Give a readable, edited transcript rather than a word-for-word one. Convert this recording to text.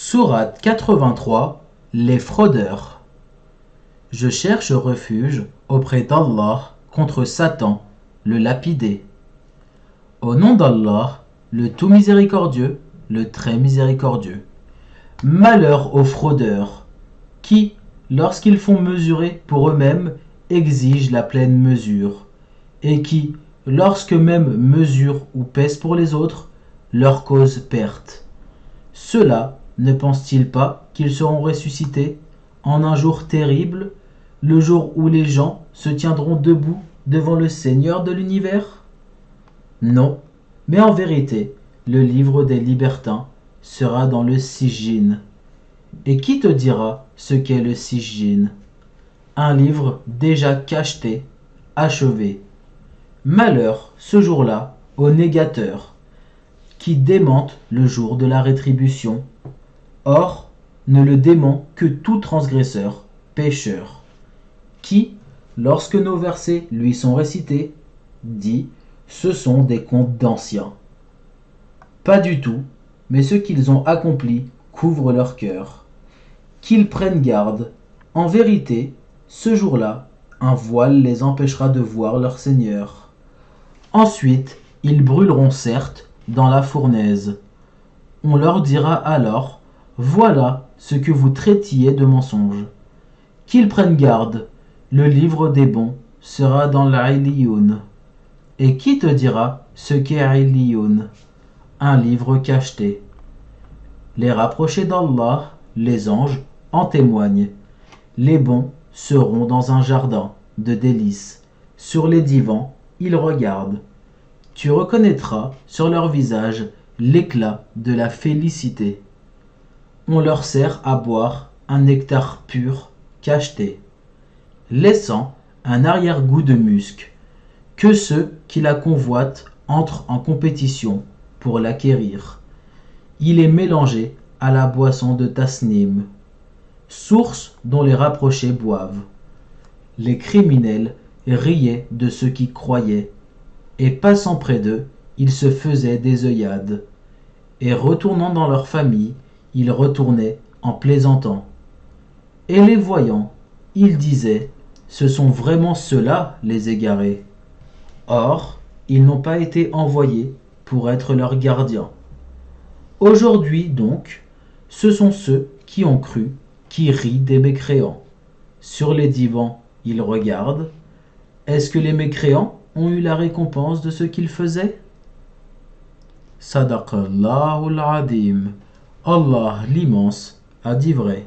Sourate 83. Les fraudeurs. Je cherche refuge auprès d'Allah contre Satan, le lapidé. Au nom d'Allah, le tout miséricordieux, le très miséricordieux. Malheur aux fraudeurs, qui, lorsqu'ils font mesurer pour eux-mêmes, exigent la pleine mesure, et qui, lorsque même mesurent ou pèsent pour les autres, leur causent perte. Ceux-là ne pensent-ils pas qu'ils seront ressuscités en un jour terrible, le jour où les gens se tiendront debout devant le Seigneur de l'univers? Non, mais en vérité, le livre des libertins sera dans le Sijjin. Et qui te dira ce qu'est le Sijjin? Un livre déjà cacheté, achevé. Malheur, ce jour-là, aux négateurs, qui démentent le jour de la rétribution. Or, ne le dément que tout transgresseur, pécheur, qui, lorsque nos versets lui sont récités, dit « ce sont des contes d'anciens ». Pas du tout, mais ce qu'ils ont accompli couvre leur cœur. Qu'ils prennent garde. En vérité, ce jour-là, un voile les empêchera de voir leur Seigneur. Ensuite, ils brûleront certes dans la fournaise. On leur dira alors, voilà ce que vous traitiez de mensonge. Qu'ils prennent garde, le livre des bons sera dans l'Illiyoun. Et qui te dira ce qu'est Illiyoun? Un livre cacheté. Les rapprochés d'Allah, les anges, en témoignent. Les bons seront dans un jardin de délices. Sur les divans, ils regardent. Tu reconnaîtras sur leur visage l'éclat de la félicité. On leur sert à boire un nectar pur, cacheté, laissant un arrière-goût de musc, que ceux qui la convoitent entrent en compétition pour l'acquérir. Il est mélangé à la boisson de Tasnim, source dont les rapprochés boivent. Les criminels riaient de ceux qui croyaient, et passant près d'eux, ils se faisaient des œillades, et retournant dans leur famille, ils retournaient en plaisantant. Et les voyant, ils disaient, ce sont vraiment ceux-là les égarés. Or, ils n'ont pas été envoyés pour être leurs gardiens. Aujourd'hui donc, ce sont ceux qui ont cru, qui rient des mécréants. Sur les divans, ils regardent. Est-ce que les mécréants ont eu la récompense de ce qu'ils faisaient? Sadaqallahul Adim. Allah l'immense a dit vrai.